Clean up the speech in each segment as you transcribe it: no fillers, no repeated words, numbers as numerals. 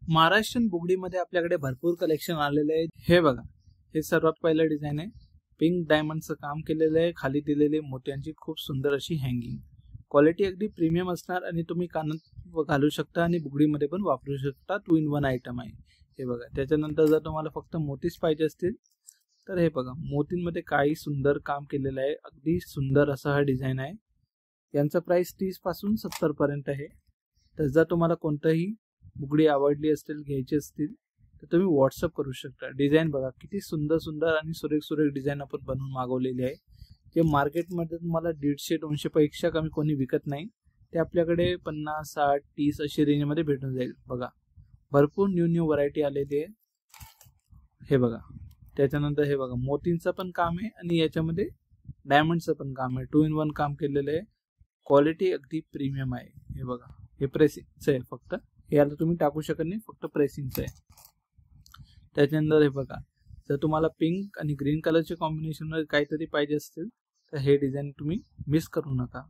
महाराष्ट्रीयन बुगडीमध्ये आपल्याकडे भरपूर कलेक्शन आलेले आहे। हे बघा, हे सर्वात पहिलं डिझाइन आहे। पिंक डायमंडचं काम केलेलं आहे। खाली दिलेले मोत्यांची खूप सुंदर अशी हँगिंग। क्वालिटी अगदी प्रीमियम असणार आणि तुम्ही कानात घालू शकता आणि बुगडीमध्ये पण वापरू शकता। 2 in 1 आयटम आहे हे बघा। त्याच्यानंतर जर तुम्हाला फक्त मोतीच पाहिजे असतील तर हे बघा, मोतींमध्ये काही सुंदर काम केलेलं आहे। अगदी सुंदर असा हा डिझाइन आहे। यांचा प्राइस 30 पासून 70 पर्यंत आहे। तर जर तुम्हाला कोणताही बुगडी आवडली असतील, घ्यायची असतील तर तुम्ही व्हॉट्सअप करू शकता। डिझाइन बघा किती सुंदर सुंदर आणि सुरेख डिझाइन आपण बनवून मागवलेली आहे। जे मार्केटमध्ये तुम्हाला 150-200 पेक्षा कमी कोणी विकत नाही, ते आपल्याकडे 50, 60, 30 अशी रेंजमध्ये भेटून जाईल। बघा, भरपूर न्यू व्हरायटी आलेली आहे हे बघा। त्याच्यानंतर हे बघा, मोतींचं पण काम आहे आणि याच्यामध्ये डायमंडचं पण काम आहे। 2 in 1 काम केलेलं आहे। क्वालिटी अगदी प्रीमियम आहे हे बघा। हे प्रेसिंगचं आहे, फक्त याला तुम्ही टाकू शकत नाही, फक्त प्रेसिंगचं आहे। त्याच्यानंतर हे बघा, जर तुम्हाला पिंक आणि ग्रीन कलरचे कॉम्बिनेशन मध्ये काहीतरी पाहिजे असतील तर हे डिझाइन तुम्ही मिस करू नका।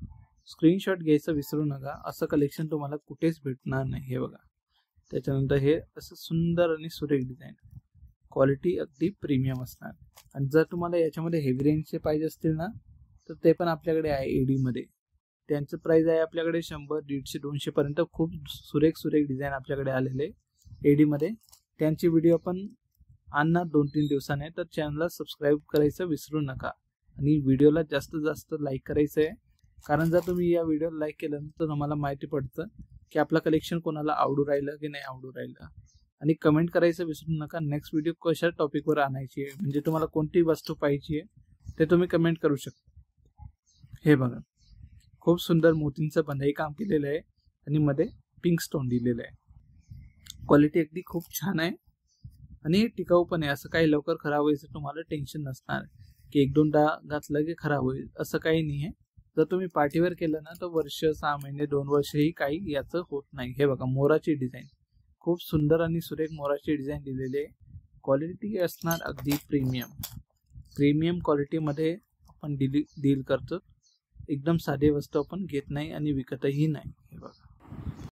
स्क्रीनशॉट घ्यायचं विसरू नका। असं कलेक्शन तुम्हाला कुठेच भेटणार नाही हे बघा। त्याच्यानंतर हे असं सुंदर आणि सुरेख डिझाइन, क्वालिटी अगदी प्रीमियम असणार। आणि जर तुम्हाला याच्यामध्ये हेवी रेंजचे पाहिजे असतील ना तर ते पण आपल्याकडे आहे एडी मध्ये। त्यांचं प्राइस आहे आपल्याकडे 100, 150, 200 पर्यंत। खूप सुरेख डिझाइन आपल्याकडे आलेले एडी मध्ये। त्यांची व्हिडिओ आपण आणणार 2-3 दिवसाने, तर चॅनलला सबस्क्राइब करायचं विसरू नका आणि व्हिडिओला जास्तीत जास्त लाईक करायचं आहे। कारण जर तुम्ही या व्हिडिओला लाईक केलं तर आम्हाला माहिती पडतं की आपलं कलेक्शन कोणाला आवडू राहिलं की नाही आवडू राहिलं। आणि कमेंट करायचं विसरू नका, नेक्स्ट व्हिडिओ कशा टॉपिकवर आणायची आहे, म्हणजे तुम्हाला कोणती वस्तू पाहिजे आहे ते तुम्ही कमेंट करू शकता। हे बघा, खूप सुंदर मोतींचं बंधाई काम केलेलं आहे आणि मध्ये पिंक स्टोन दिलेलं आहे। क्वालिटी अगदी खूप छान आहे आणि टिकाऊ पण आहे। असं काही लवकर खराब व्हायचं तुम्हाला टेन्शन नसणार की 1-2दा घातलं की खराब होईल, असं काही नाही आहे। जर तुम्ही पार्टीवेअर केलं ना तर वर्ष, 6 महिने, 2 वर्षही काही याचं होत नाही। हे बघा, मोराची डिझाइन, खूप सुंदर आणि सुरेख मोराची डिझाइन दिलेली आहे। क्वालिटी असणार अगदी प्रीमियम क्वालिटीमध्ये आपण डील करतो। एकदम साधी वस्तू आपण घेत नाही आणि विकतही नाही हे बघा।